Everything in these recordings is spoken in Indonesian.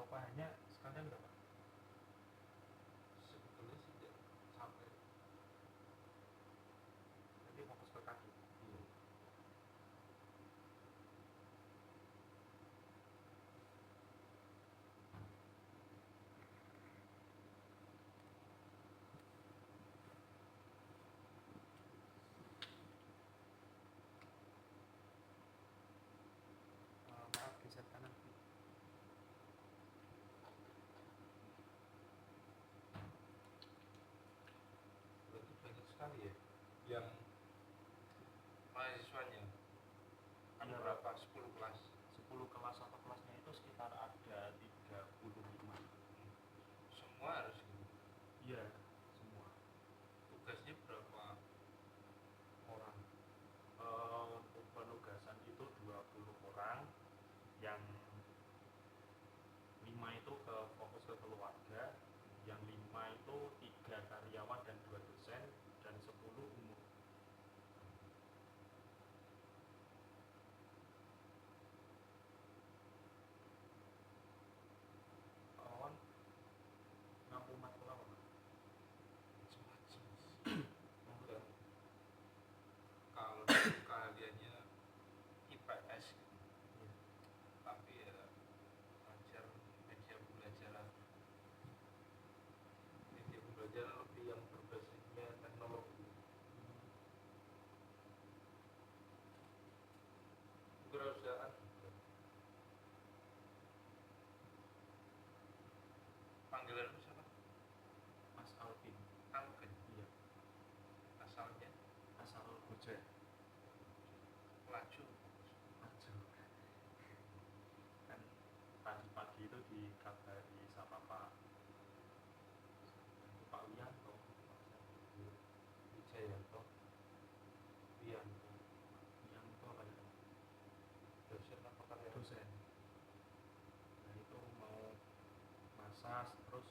UKH-nya sekalian nggak Pak? Sebetulnya sih tidak sampai. Nanti fokus ke kaki. Iya. Maaf geser kanan. Berarti banyak sekali ya yang mahasiswanya. Kan Iya, berapa? 10 kelas. 10 kelas, satu kelasnya itu sekitar ada 35. Semua harus gitu. Iya, semua. Tugasnya berapa orang? Untuk penugasan itu 20 orang, yang 5 itu ke fokus ke keluarga, yang 5 itu 3 karyawan dan 2 dosen, dan 10 umum. Kawan ngampung matkul apa Pak? Macam-macam. Dan kalau dulu keahliannya IPS gitu. Iya. Tapi ya belajar media pembelajaran. Media pembelajaran lebih yang berbasisnya teknologi. Kewirausahaan juga. Panggilan lu siapa? Mas Alvin. Alvin. Iya, Asalnya asal Gojek. Laju. Maju. Kan tadi pagi itu dikabari sama Pak Wianto. Wijayanto. Wianto. Wianto apa ya? Dosen apa karyawan? Dosen. Nah itu mau massage, terus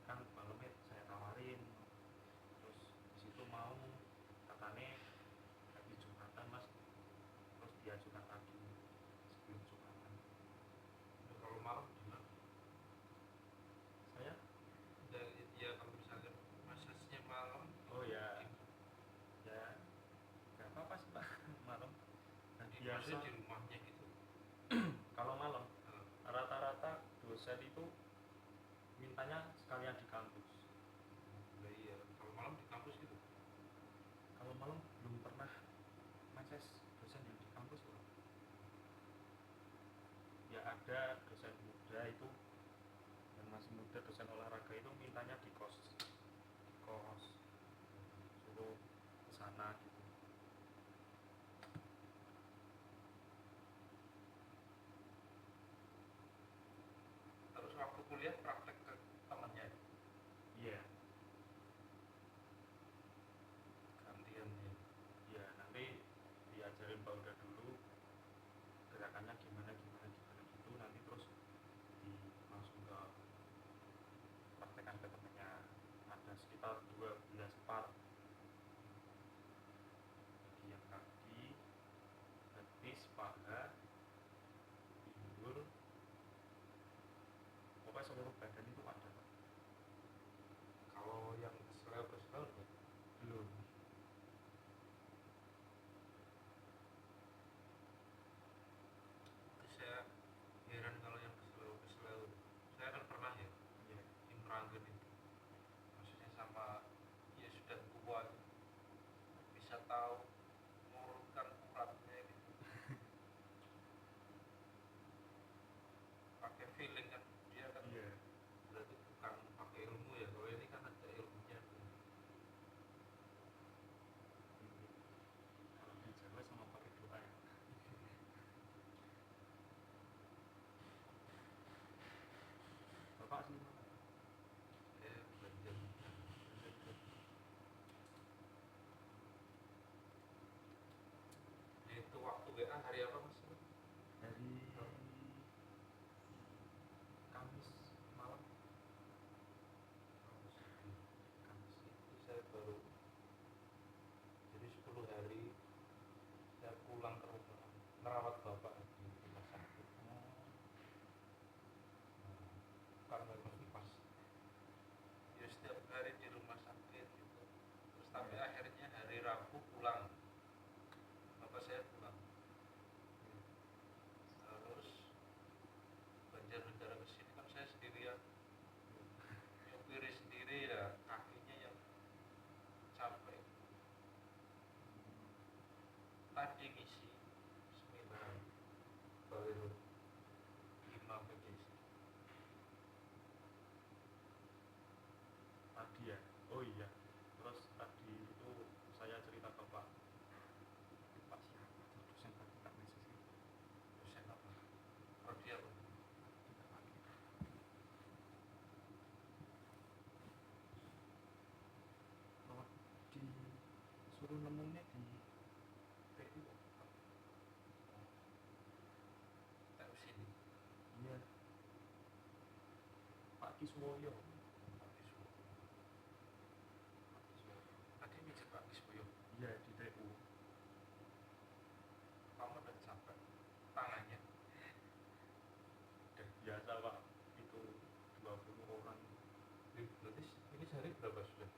kan malamnya saya tawarin, terus disitu mau katanya habis Jumatan Mas, terus diajukan lagi sebelum Jumatan. Ya, kalau malam gimana? Saya Ya kalau misalnya masasnya malam. oh ya gimana? ya nggak apa-apa sih Pak. Malam dan Maksudnya biasa di rumahnya gitu. kalau malam Nah, rata-rata dosen itu mintanya sekalian di kampus. lah iya, kalau malam di kampus gitu. Kalau malam belum pernah mengakses dosen yang di kampus loh. Ya ada dosen muda itu, yang masih muda, dosen olahraga itu mintanya di kos suruh ke sana gitu. Terus waktu kuliah praktek ke temannya Iya, gantian ya. iya nanti diajarin Pak udah dulu gerakannya gimana gimana gimana gitu, nanti terus langsung ke praktekan ke temennya. Ada sekitar tadi ngisi seminar baru 5 PGC. Tadi ya, oh iya, terus tadi itu saya cerita ke Pak siapa tuh dosen tadi tak meses itu, Dosen apa? Prodi apa? kita lagi kalau disuruh nemunya di TU. TU sini. Iya, Pak Kiswoyo. Pak Kiswo. Pak Kiswo. Tadi mijit Pak Kiswoyo. Iya, di TU. Kamu udah capek tangannya. Dan biasa Pak, itu 20 orang. Berarti ini sehari berapa sudah?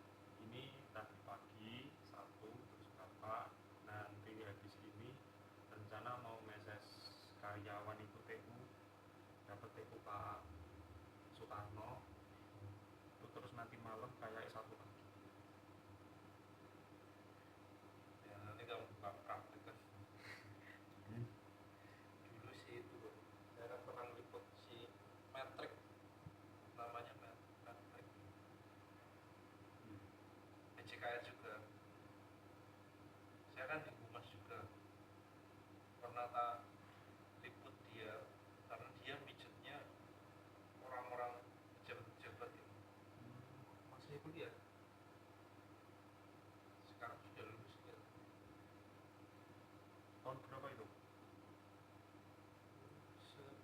Ini tadi pagi satu, terus Bapak nanti habis ini rencana mau meses karyawan itu TU, dapat TU Pak Sutarno, itu terus nanti malam kayak satu lagi. Ya nanti kamu buka praktek kan. Hmm. Dulu sih itu saya kan pernah liput si Matrix, namanya Matrix. PJKS juga. Saya kan di Humas juga. Pernah tak liput dia karena dia mijitnya orang-orang pejabat-pejabat ini. Masih kuliah. Sekarang sudah lulus ya. Tahun berapa itu?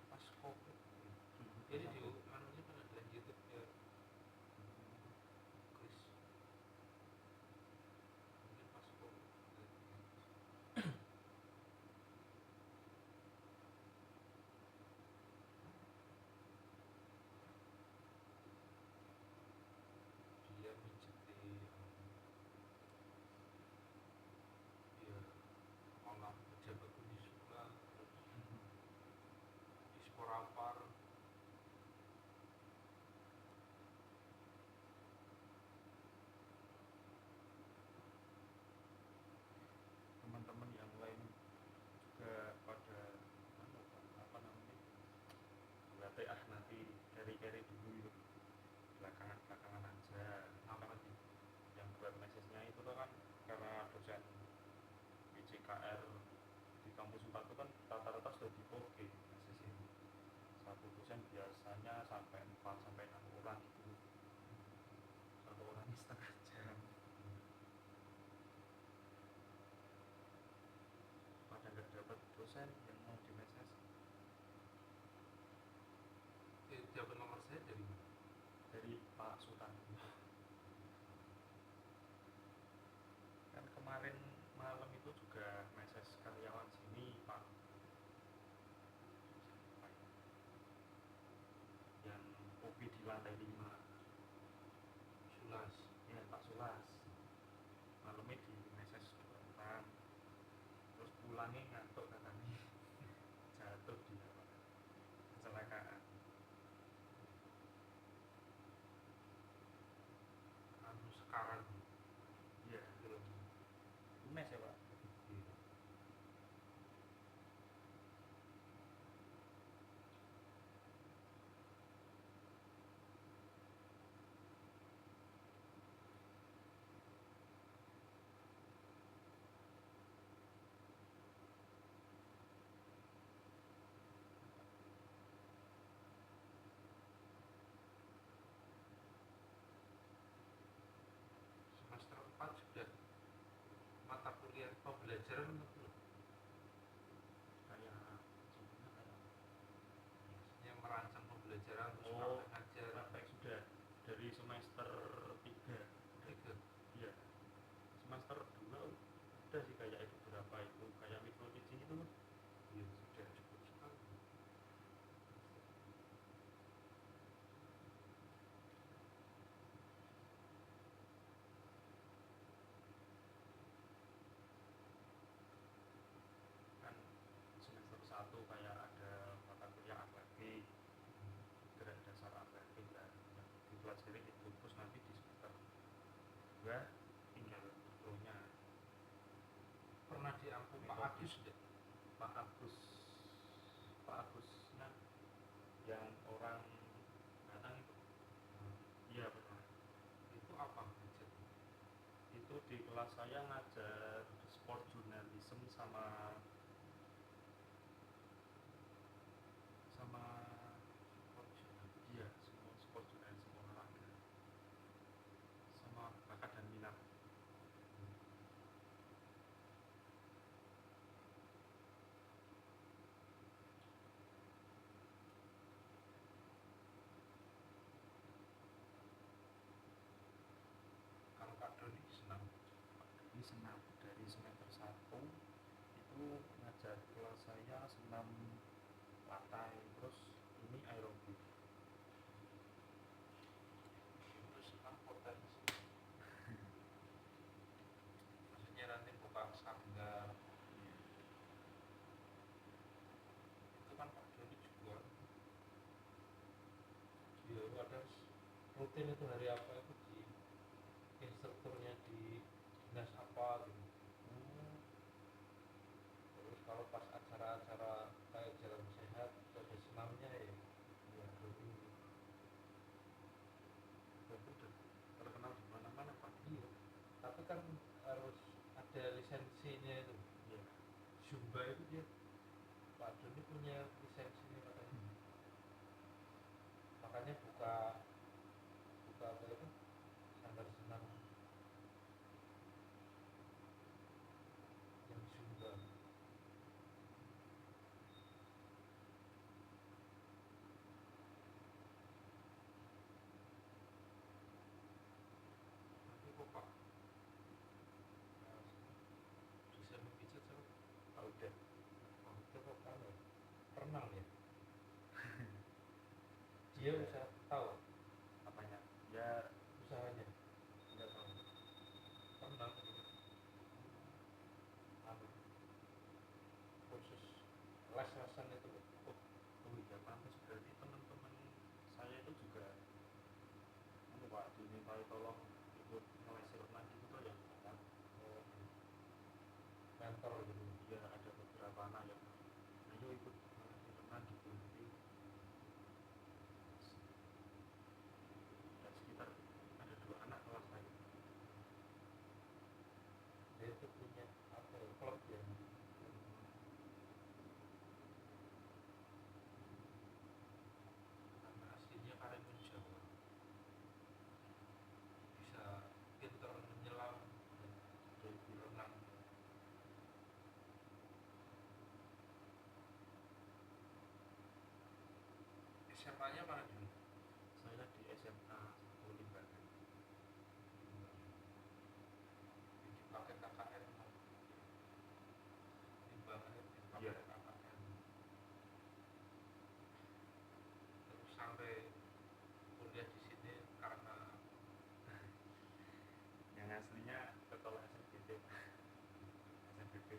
Pas COVID. Jadi di anunya kan ada YouTube ya. Chris. Mungkin pas COVID. Dia mijit di ya malah pejabat Unisula, terus di Sporapar. Teman-teman yang lain juga pada apa namanya, berarti nanti carry dulu itu belakangan aja. Apa lagi? Yang buat mesesnya itu tuh kan karena dosen PJKR di kampus 4 itu kan rata-rata sudah dipoke meses ini. Satu dosen biasanya sampai 4 sampai 6 orang gitu. Satu orangnya setengah jam. Pada nggak dapat dosen yang mau di meses. Dapat nomor saya dari mana? Dari Pak Sultan. Kan kemarin malam itu juga meses karyawan sini Pak, yang OP di lantai 5. Sulas. Ya Pak Sulas, malamnya di meses 2 orang, terus pulangnya ngantuk katanya. Jatuh dia Pak, kecelakaan. Anu sekarang Iya, film. mes ya Pak. Iya. Semester 4 sudah mata kuliah pembelajaran belum? Kayak sebenarnya kayak Maksudnya merancang pembelajaran terus oh praktek ngajar. praktek sudah dari semester 3. Tiga. Iya, semester 2 udah sih kayak itu berapa itu kayak mikro teaching itu. Iya sudah cukup sekali. Agus deh. Pak Agus, Pak Agusnya yang orang datang itu. Iya betul. Itu apa budget? Itu di kelas saya ngajar sport journalism sama sama iya semua sport journalism olahraga sama bakat dan minat. Kalau Kak Doni senang. Ini senam dari semester 1 itu ngajar kelas saya senam lantai, terus ini aerobik. Itu senang potensi. Maksudnya nanti buka sanggar. Itu kan Pak Doni juga. Dia ada rutin itu hari apa itu di instrukturnya di dinas apa gitu. Terus kalau pas acara-acara kayak jalan sehat ada senamnya ya Doni. Itu udah terkenal di mana-mana Pak. Iya, tapi kan harus ada lisensinya itu. Iya. Zumba itu dia Pak Doni punya lisensinya katanya. Makanya buka apa itu sanggar senam yang Zumba. Nanti kok Pak bisa memijat sama Pak udah Pak Uda kok kan ya renang ya. Dia usaha tahu apanya? Ya usahanya nggak tahu. renang gitu. Anu, khusus les-lesan itu loh. Oh iya pantas berarti teman-teman saya itu juga anu Pak dimintai tolong ikut ngelesi renang gitu tuh ya kan. Oh, mentor gitu. Ya ada beberapa anak yang ayo ikut ngelesi renang gitu nanti dan sekitar ada 2 anak kelas saya. Dia itu punya apa ya klub ya. Karena aslinya Karimun Jawa bisa pinter menyelam dan berenang. SMA-nya mana dulu? Saya di SMA 1 Limbangan. Dipakai KKN Limbangan itu dipakai Iya. KKN. Terus sampai kuliah di sini karena Yang aslinya sekolah SNBP Pak. SNBP.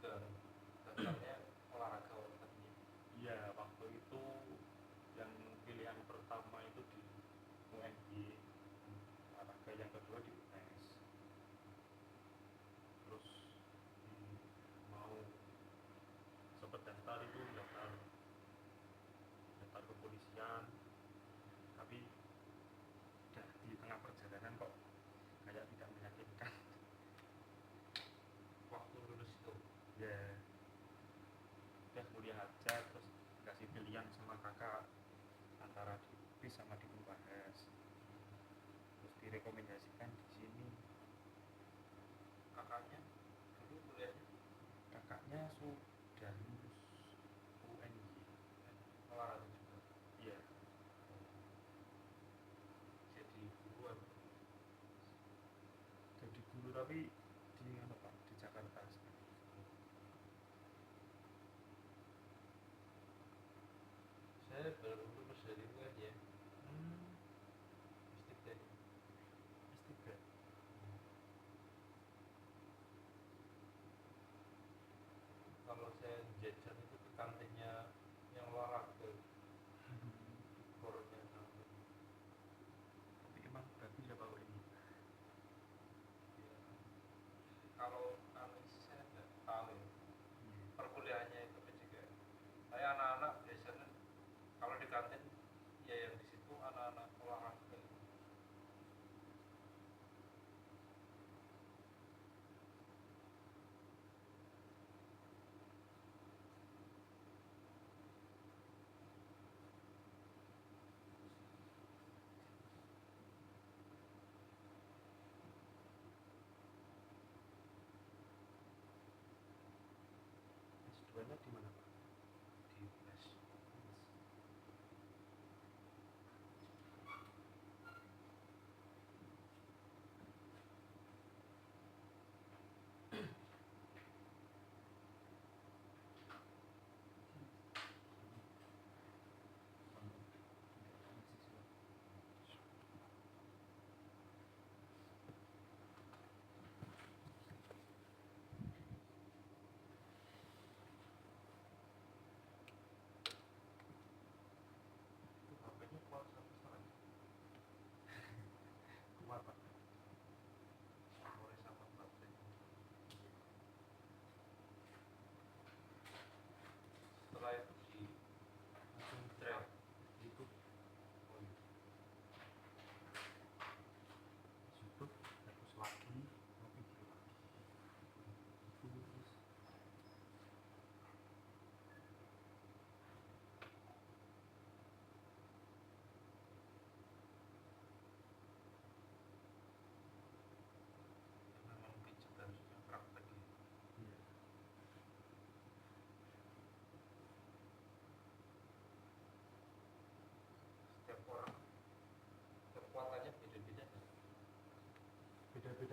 juga daftarnya olahraga tadinya. Iya waktu itu yang pilihan pertama itu di UNY, olahraga yang kedua di UNES, terus mau sempet daftar itu daftar kepolisian, tapi udah di tengah perjalanan kok kayak tidak meyakinkan. Waktu lulus itu Ya udah kuliah aja, terus dikasih pilihan sama kakak antara di UPI sama di Unpades, terus direkomendasikan di sini. kakaknya dulu kuliahnya Kakaknya sudah lulus UNY. olahraga juga. Iya. Jadi guruan. Jadi guru tapi di mana Pak? Di Jakarta. Saya baru lulus dari UN ya. Istikdai. S3. Kalau saya jajan itu ke kantinnya yang olahraga gornya sampai Tapi emang bagus ya Pak ini. ya. Kalau anu saya nggak tahu ya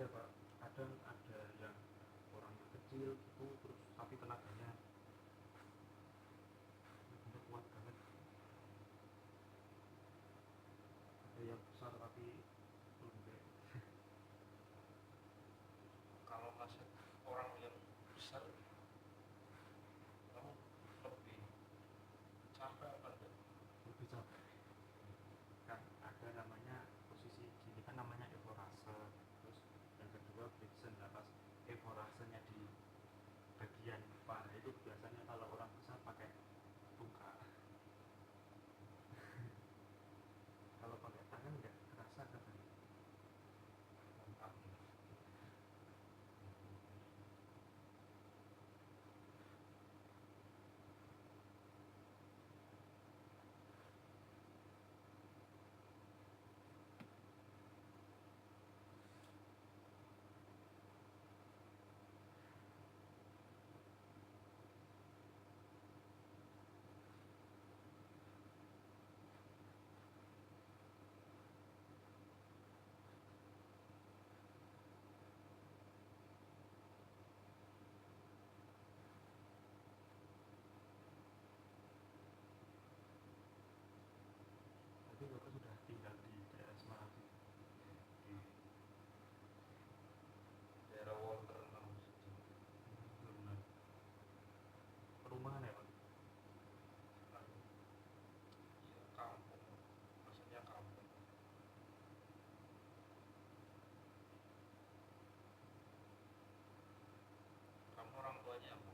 beda Pak, kadang ada yang orangnya kecil gitu terus tapi tenaganya benar kuat banget, ada yang besar tapi lembek. Kalau ngasih orang yang besar kamu lebih capek apa enggak? Lebih capek kan, ada namanya posisi gini kan namanya evorase, terus yang kedua Brixen. Nah pas evorasenya di bagian paha itu biasanya kalau orang besar pakai tungkak, kalau pakai tangan nggak kerasa katanya. Mantap. Tapi bapak sudah tinggal di daerah Semarang sih. Di daerah Walter enam Benar. Perumahan ya Pak? ya kampung, maksudnya kampung. Kamu orang tuanya apa?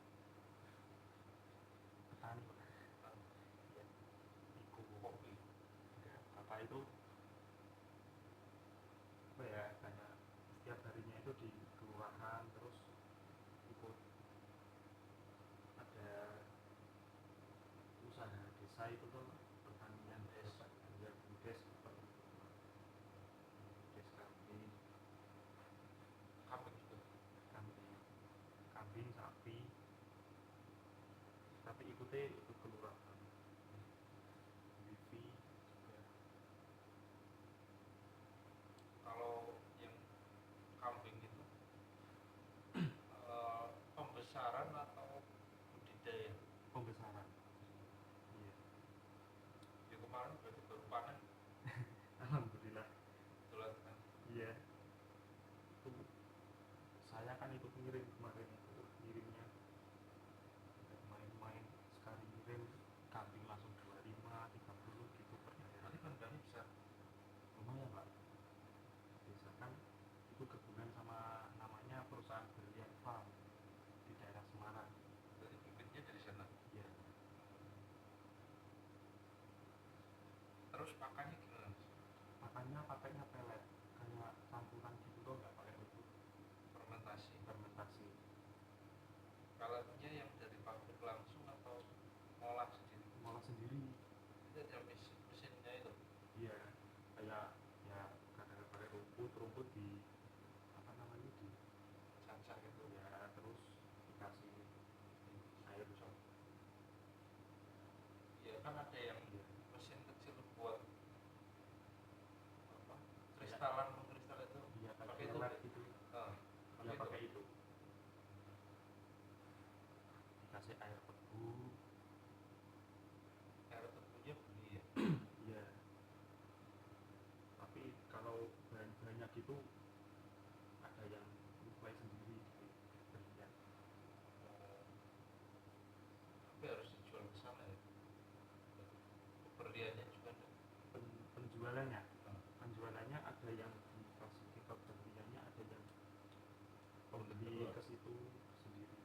Petani Pak. Ah, Ya, iku kopi. enggak, bapak itu apa ya, kayak setiap harinya itu di kelurahan terus ikut ada usaha desa itu tuh pertanian Des. ya BUDES seperti itu, BUDES kambing, Kambing juga. kambing kambing sapi, tapi ikutnya ikut kelurahan, wifi juga. Kalau yang kambing itu pembesaran atau budidaya? Pembesaran. Iya. Ya kemarin berarti baru panen. Alhamdulillah. Betulan kan? Iya, itu saya kan ikut ngirim kemarin itu, ngirimnya nggak main-main, sekali ngirim kambing langsung 25 30 gitu per daerah. Nanti kandangnya besar. Lumayan Pak, desa kan itu gabungan sama namanya perusahaan Berlian Farm di daerah Semarang. Berarti bibitnya dari sana. Ya, Terus pakannya gimana? makanya pakainya pelet kayak campuran gitu loh, nggak pakai bubuk Fermentasi. fermentasi. Peletnya yang dari pabrik langsung atau ngolah sendiri? Ngolah sendiri. Itu ada mesinnya itu. Iya, kayak ya kadang pakai rumput di apa namanya di Cancak itu. ya, terus dikasih air sok. Iya kan ada yang Iya, mesin kecil buat apa? Kayak- Kristalan mengkristal itu. iya Pakai kayak itu. pelet gitu. Ah, Ya pakai pakai itu. itu, dikasih air tebu. Air tebunya beli ya. Iya, tapi kalau bahan-bahannya gitu ada yang supply sendiri di Berlian. Oh, tapi harus dijual ke sana ya. Berliannya juga ada. Penjualannya Ah, penjualannya ada yang dikasih ke Berliannya, ada yang pembeli keluar. ke situ sendiri.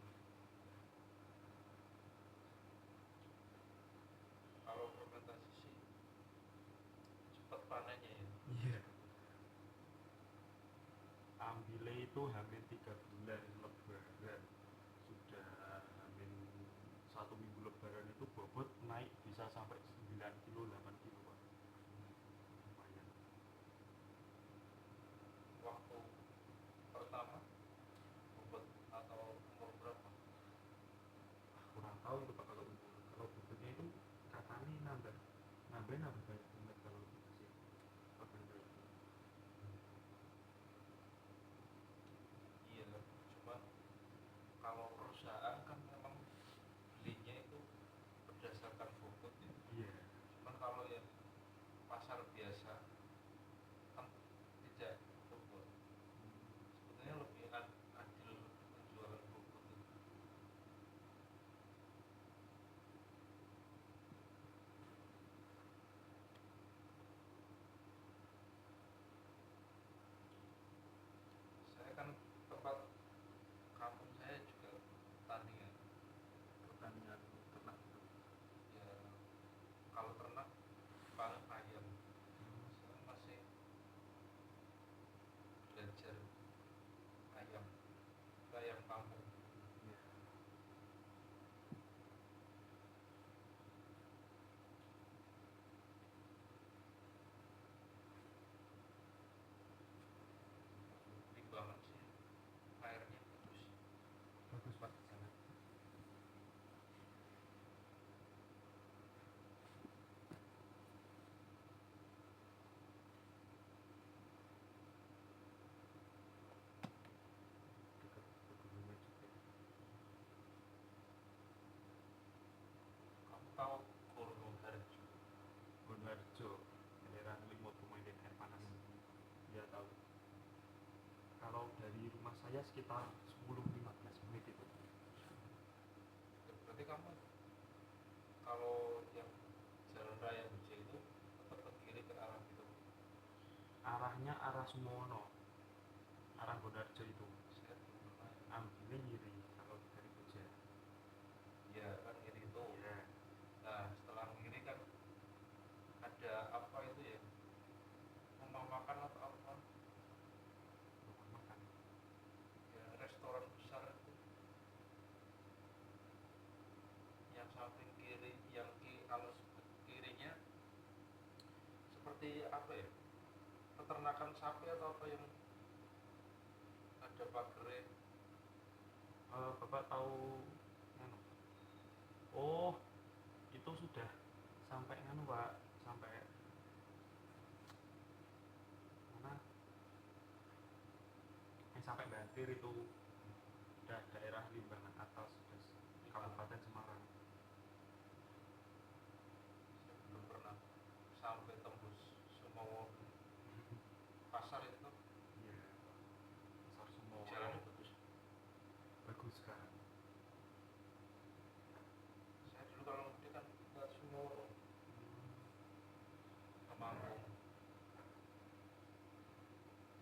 Kalau fermentasi sih cepat panennya ya. Iya, ambilnya itu hampir 3 bulan lebaran, sudah hampir 1 minggu lebaran itu bobot naik bisa sampai 9 kilo 8 kilo Pak. Lumayan. Waktu pertama bobot atau umur berapa? Kurang tahu itu Pak, kalau bobotnya itu katanya nambah nambah nambah banyak banget kalau dikasih pakan bayi. saya sekitar 10-15 menit itu. Berarti kamu kalau yang jalan raya Buje itu tetap ke kiri ke arah gitu. Arahnya arah Sumono, arah Bondarjo itu. Saya belum pernah ya. Ambilnya kiri kalau dari Koja. Iya kan kiri itu. Ya, Nah setelah kiri kan ada apa itu ya, rumah makan atau apa rumah makan. ya, restoran besar itu yang samping kiri, yang kalau kirinya seperti apa ya, peternakan sapi atau apa yang ada pagernya. Bapak tahu anu? Oh, itu sudah sampai anu Pak, sampai mana? Sampai Bantir itu udah daerah Limbangan atas, sudah Kabupaten Semarang. Saya belum pernah sampai tembus Sumowo pasar itu. Iya, Pasar Sumono. Jalannya bagus. Bagus kan? Saya dulu kalau mudik kan ke Sumowo, Temanggung.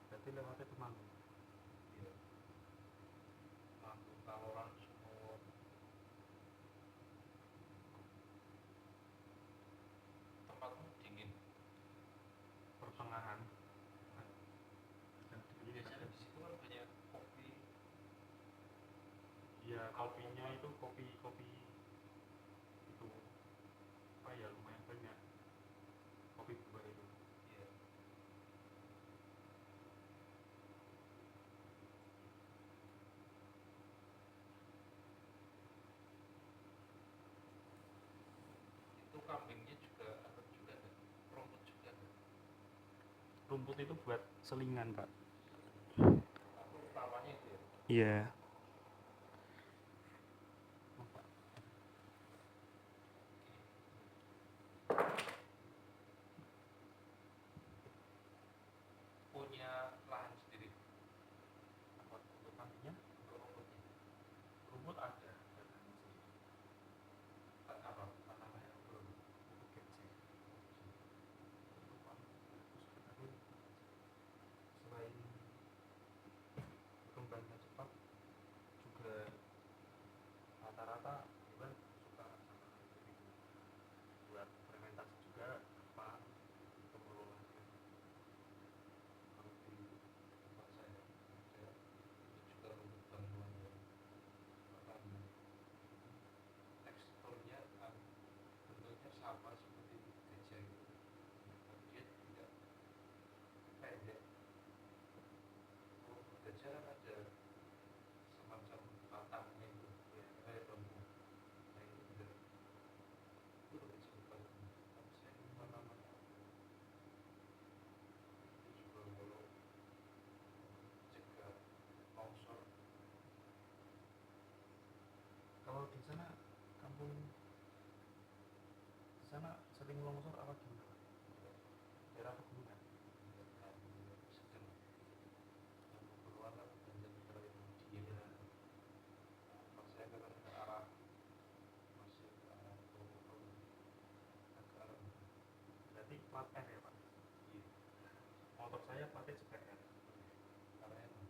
Berarti lewatnya Temanggung. Iya. Temanggung, Taloran, Sumowo. Tempatmu dingin. Pertengahan. Dan dingin Biasanya kadang. di situ kan banyak kopi. Iya, kopinya itu kopi itu apa ya, lumayan banyak kopi buah itu. Iya. Itu kambingnya juga apa juga ada, rumput juga ada. Rumput itu buat selingan Pak. Aku utamanya itu ya. Iya. Punya lahan sendiri Untuk kambingnya untuk rumputnya. rumput ada. Apa namanya? Pupuk kecil. Untuk kambing bagus, tapi selain berkembangnya cepat, juga rata-rata hewan suka sama itu, buat fermentasi juga apa pengelolaannya. Kalau di Tempat saya ada itu juga rumput bangunan ya. Apa namanya? Teksturnya bentuknya sama seperti gajah itu, tapi dia tidak pendek. Rumput gajah kan ada semacam batangnya itu ya, kayak bambu. Nah itu enggak, itu lebih cepat. Tapi saya lupa namanya. Itu juga kalau cegah longsor. kalau di sana kampung di sana sering longsor apa gimana Pak? Daerah pegunungan. Sedang yang keluar kan banyak daerah yang dia pas saya ke arah masih ke arah Bogor, ke arah Berarti plat R ya Pak? iya, Motor saya platnya juga R, arahnya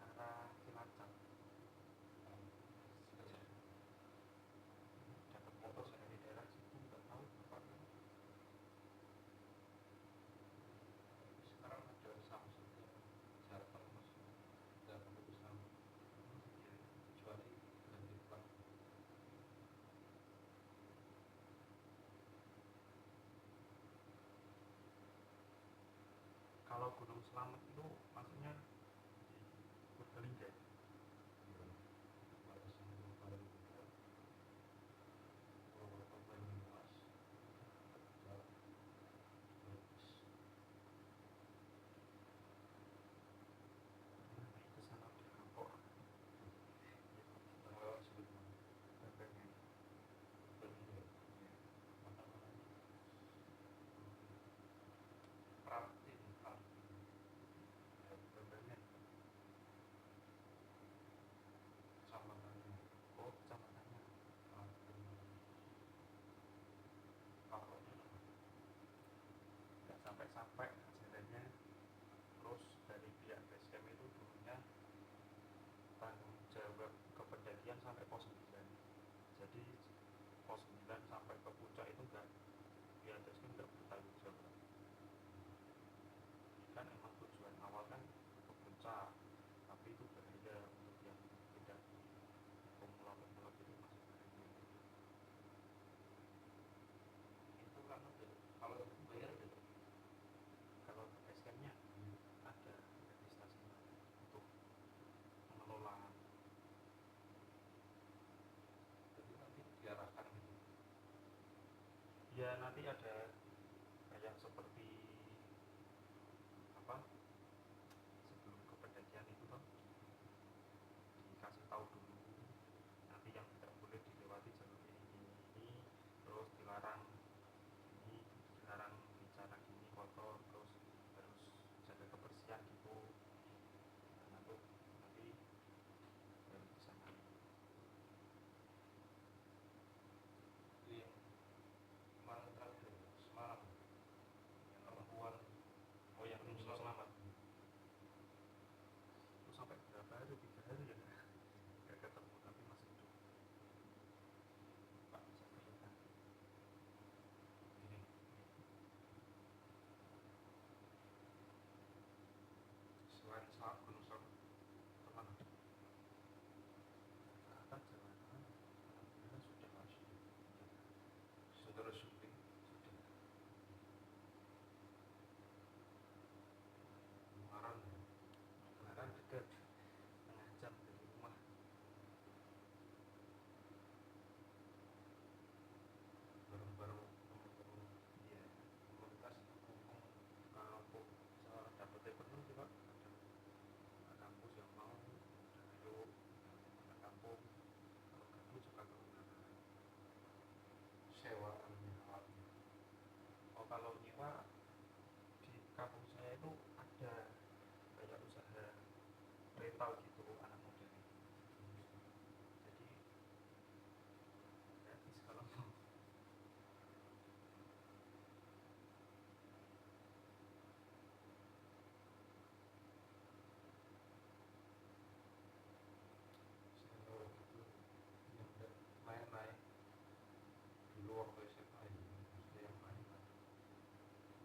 arah Cilacap. saja. Dapat motor dari daerah situ nggak tahu Bapak. Sekarang ada Samsung yang Jateng masih nggak perlu sama, kecuali ganti plat. Kalau Gunung Selamet itu maksudnya di Purbalingga. Iya, batas yang paling dekat Purwokerto, Banyumas, Tegal, Brebes. Ke sana udah kapok. Yang lewat sebelum Pengen. Purbalingga, apa namanya, Pratin, sampai pos 9. Jadi pos 9 sampai ke puncak itu enggak, di atasnya enggak bertanggung jawab. Kan emang tujuan awal kan ke puncak, tapi itu bahaya untuk yang tidak pemula-pemula itu masih bahaya. Itu kan ada, kalau bayar ada. Kalau ke SK-nya ada registrasinya untuk mengelola. Jadi nanti diarahkan gitu. Ya nanti ada kayak seperti apa, sebelum ke pendakian itu kan dikasih tahu dulu nanti yang tidak boleh dilewati jalur ini, terus dilarang ini, dilarang bicara gini kotor, terus harus jaga kebersihan gitu. Nah, nanti baru di sana. Itu yang kemarin terakhir semalam yang perempuan Oh yang belum belum selamat. selamat itu sampai berapa hari, 3 hari ya nggak ketemu tapi masih hidup. Pak bisa kelihatan Gini, selain Gunung Slamet kemana? ke atas jalan alhamdulillah sudah masuk. Saudara syuting Sudah. Ungaran ya. Ungaran dekat, setengah jam dari rumah. Bareng-bareng teman-teman Iya, komunitas kampung. kalau saya dapat telepon sih Pak, ada kampus yang mau, ayo ada kampung, kalau kamu juga ke Ungaran. Sewaannya alatnya. Oh kalau nyewa di kampung saya itu ada kayak usaha rental gitu anak muda nih, jadi gratis kalau mau. Saya gitu yang udah naik-naik dulu waktu SMA ya, maksudnya yang naik-naik.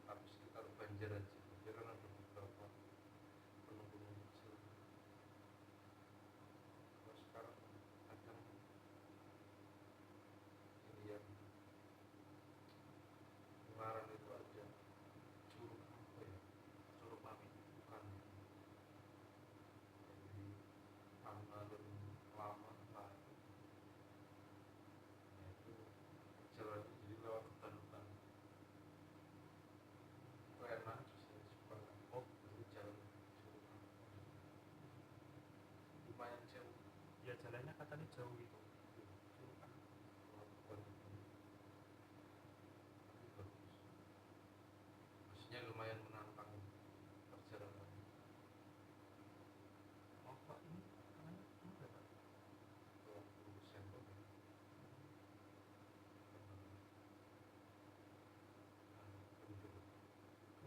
Tapi sekitar Banjar aja. Banjar kan ada beberapa gunung-gunung kecil. Kalau sekarang kadang ini yang Ungaran itu ada curug apa ya? Curug Mami. Bukan dari alun-alun lama lagi. Nah itu jalannya jadi lewat hutan-hutan. Itu enak sih, saya suka. Oh, itu jalan curug apa? Lumayan jauh. Ya jalannya katanya jauh itu curug kan. Lewat hutan-hutan. Tapi bagus. Maksudnya lumayan menantang perjalanan. Oh Pak ini namanya apa Pak? Waktu sampel kan kendor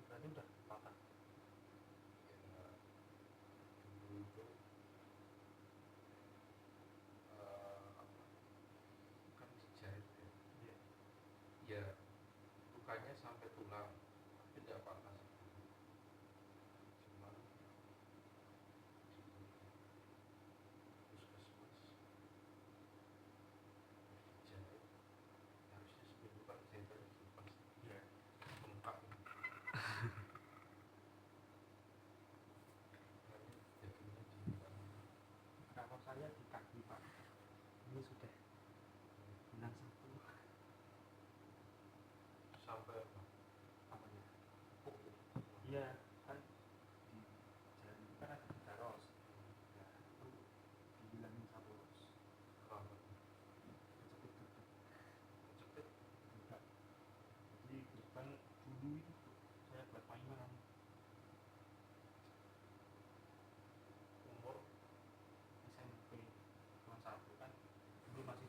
Berarti udah patah. ya. Dulu itu apa, kan dijahit ya. Iya. Ya lukanya sampai tulang tapi tidak patah sih. Cuman di puskesmas dijahit, harusnya seminggu kan jahitan dilepas, Iya. bengkak makanya jadinya jahitan Kalau saya di kaki Pak, ini sudah bulan 1 sampai apa? apanya? Oh, Iya kan di jari itu kan ada garos. Nah itu dibilangin saporos. kenapa? Kejepit gerbang. Menjepit Enggak. Jadi gerbang dulu itu saya buat mainan. umur SMP kelas 1 kan dulu masih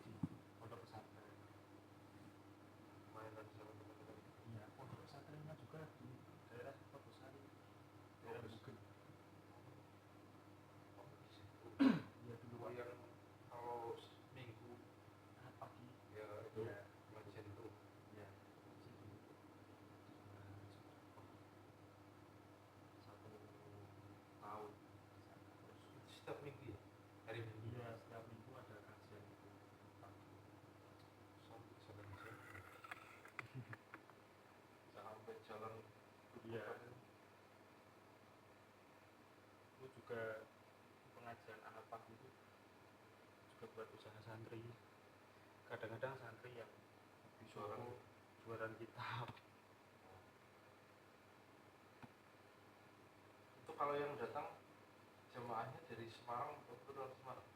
juga pengajian anak pagi itu juga buat usaha santri. Kadang-kadang santri yang lebih subuh jualan kitab. Itu kalau yang datang jemaahnya dari Semarang atau dari Semarang?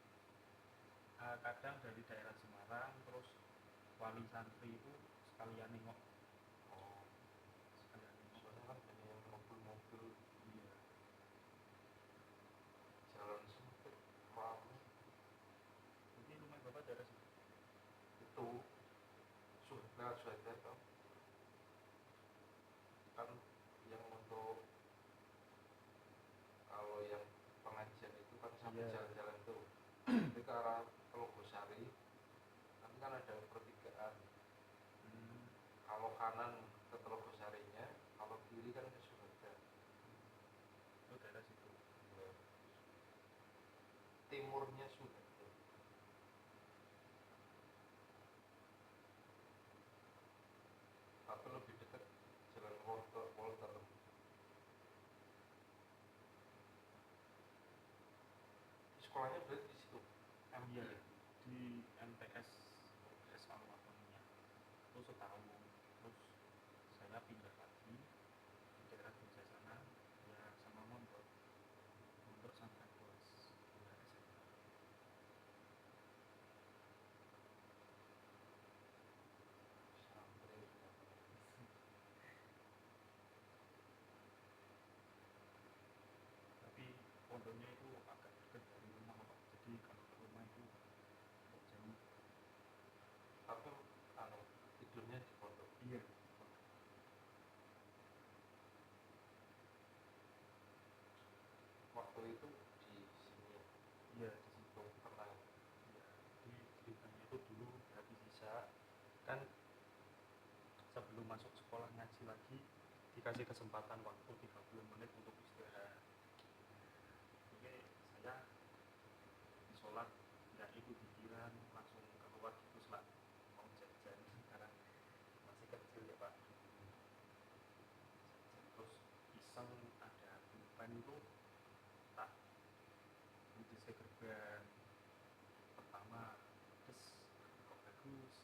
Kadang dari daerah Semarang, terus wali santri itu sekalian nengok. Oh, Sekalian nengok. soalnya kan banyak yang mobil-mobil Iya. jalan sempit, ramai. Jadi rumah bapak daerah situ. Itu lewat Suhaida tau kan, yang untuk kalau yang pengajian itu kan sampai Iya. jalan-jalan tuh. Jadi ke arah Telogosari nanti kan ada pertigaan. Kalau kanan ke Telogosarinya, kalau kiri kan ke Suhaida. Itu daerah situ. Ya. Timurnya Suhaida. Tapi lebih dekat jalan Walter. Sekolahnya berarti di situ. Iya. Di MTS Almarhumnya. Itu setahun. Terus saya pindah lagi di daerah Jogja sana, ya sama mondok sampai kelas 2 SMA. Santri. Tapi pondoknya itu agak dekat dari rumah Pak. Jadi kalau ke rumah itu agak jauh. Tapi tidurnya di pondok. Iya. Waktu itu di sini. Iya di situ. Pernah. Iya. Jadi ceritanya itu dulu habis sisa kan sebelum masuk sekolah ngaji lagi dikasih kesempatan waktu 30 menit untuk istirahat. Jadi saya di sholat nggak ikut pikiran, langsung keluar gitu lah mau jajan karena masih kecil ya Pak. Terus iseng ada pulpen itu tak di gerbang pertama, terus kok bagus,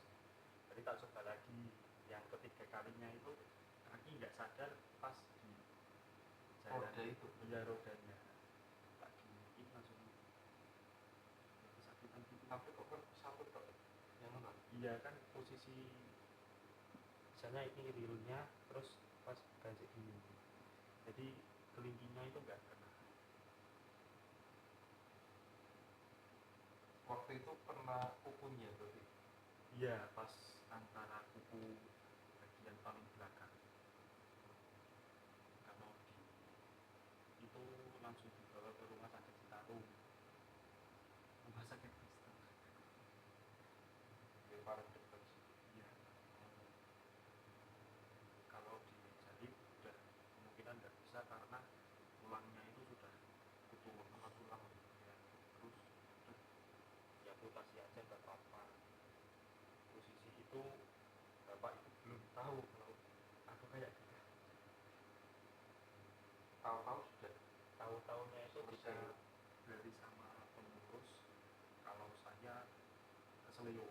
jadi tak coba lagi. Yang ketiga kalinya itu kaki nggak sadar pas di jalan Roda itu. iya rodanya tak giniin langsung kesakitan gitu. Tapi kok kan satu tok yang enggak? Iya kan posisi misalnya ini rilnya terus pas ganjek gini, jadi kelingkingnya itu nggak kena. Waktu itu pernah kukunya berarti. Iya pas antara kuku bagian paling belakang. Kalau itu langsung dibawa ke rumah sakit Citarum, rumah sakit Kristen. Ya paling dekat sih. Iya. Kalau dijahit udah kemungkinan nggak bisa karena tulangnya itu sudah kutu sama tulang ya. Terus udah ya amputasi aja nggak apa-apa. Posisi itu bapak itu belum tahu kalau aku kayak gitu. Tahu-tahu sudah Tahu-taunya itu selesai. dari sama pengurus kalau saya keselio.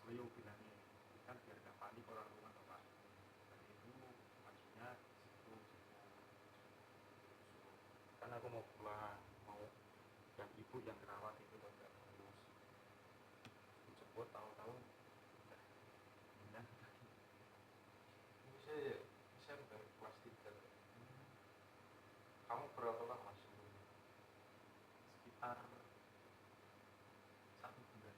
Selio bilangnya kan biar nggak panik orang rumah bapak. Dari itu majunya situ kan aku mau pulang, mau yang ibu yang kerawat itu udah nggak ngurus. Dijemput tahu-tahu udah pindah lagi. Ini saya SMP kelas 3. Kamu berapa lama sebelumnya? Sekitar 1 bulan.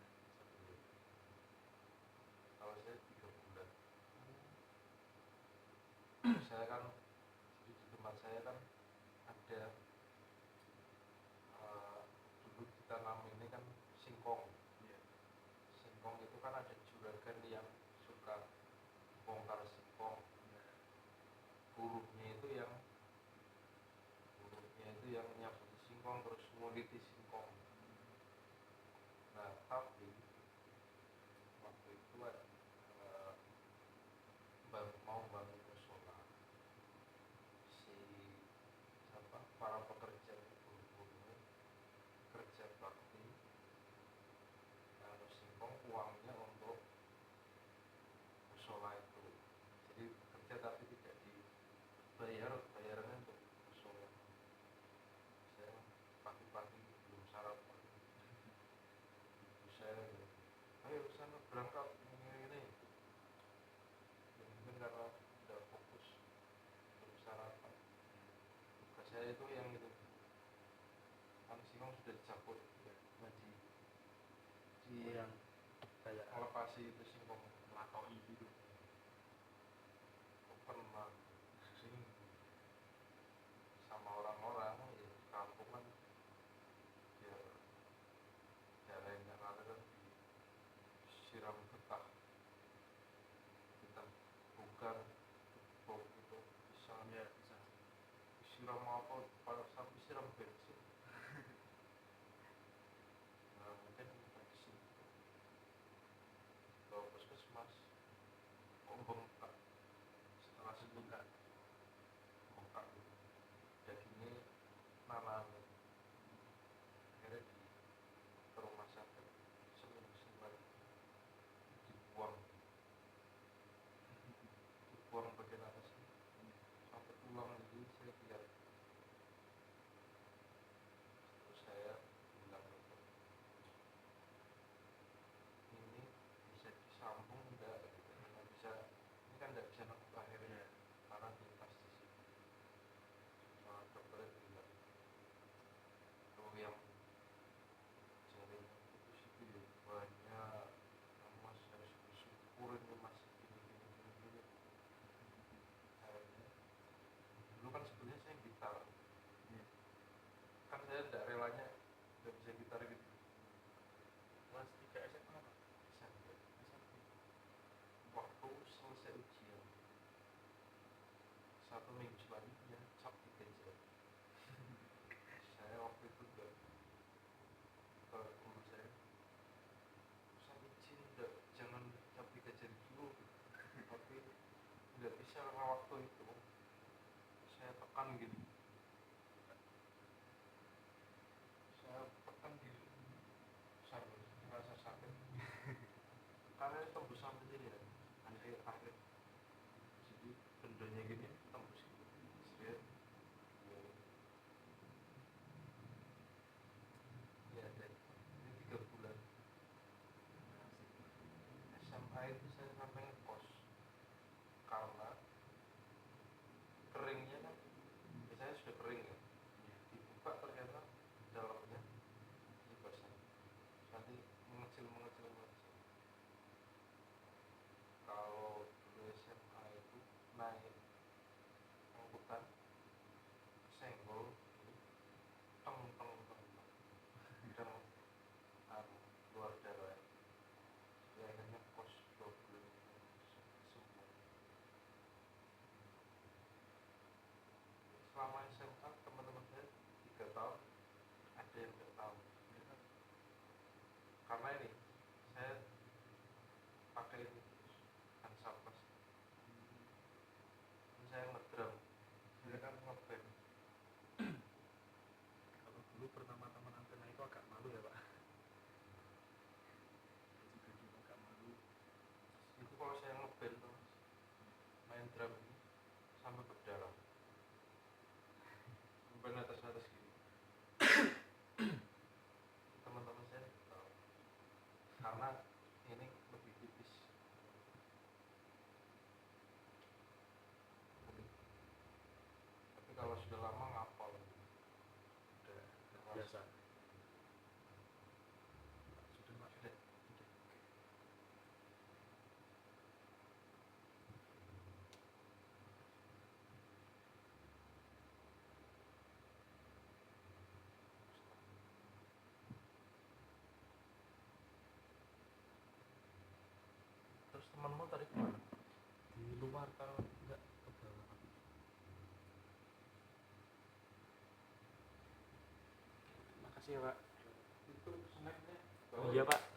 Kalau saya 3 bulan. Saya kan jadi di tempat saya kan ada dulu kita namanya kan singkong. Iya. Singkong itu kan ada juragan yang suka bongkar singkong. Iya. Buruhnya itu yang nyabuti singkong terus nguliti singkong. Nah tapi waktu itu mau bangun musola, si para pekerja saya itu yang itu kan singkong sudah dicabut ya, di yang kayak melepasi itu singkong melakoi gitu. pernah sing sama orang-orang ya di kampung kan biar jalan yang ada kan disiram getah kita bukan bom itu bisa Ya bisa. disiram apa pada sampai siram bensin. Nah mungkin medicine ke puskesmas bengkak setelah sebengkak bengkak dagingnya nanam akhirnya ke rumah sakit seminggu dibuang bagian atasnya sampai tulang, jadi saya lihat terus saya bilang itu ini bisa disambung enggak gitu. Nggak bisa, ini kan enggak bisa nangkep akhirnya karena lintas di situ. Soal dokternya bilang kalau yang jaring putus itu ya banyak, mas harus bersyukur ini mas gini. Akhirnya dulu kan sebenarnya saya gitar kan saya tidak relanya nggak bisa gitar gitu. Kelas 3 SMA Pak. SMP waktu selesai ujian 1 minggu selanjutnya cap 3 jam. Saya waktu itu ke guru saya izin enggak, jangan cap 3 jam dulu tapi nggak bisa karena waktu itu saya tekan gini, saya tekan di rasa sakit karena tembus sampai sini ya, akhir jadi bendanya gini tembus gitu saya ya dan ini 3 bulan SMA itu saya sampai ngekos karena keringnya kan biasanya sudah kering ya, dibuka ternyata dalamnya ini basah nanti mengecil. Kalau dulu SMA itu naik angkutan senggol ini dan luar darah ya akhirnya kos 2 bulan sembuh. Selama SMA teman-teman saya 3 tahun ada yang nggak tahu karena ini saya pakai ini Hansaplast, saya ngedrum, saya kan ngeband. Kalau dulu pertama-tama antena itu agak malu ya Pak. Juga dulu agak malu. Itu kalau saya ngeband tuh main drum ini sampai berdarah sampai atas gini. Teman-teman saya tahu karena ini lebih tipis tapi kalau sudah lama ngapal udah Biasa. Sudah Pak. sudah. Terus temanmu tadi kemana? Di luar kalau enggak ke bawah. Makasih ya Pak. Itu snacknya Oh iya Pak.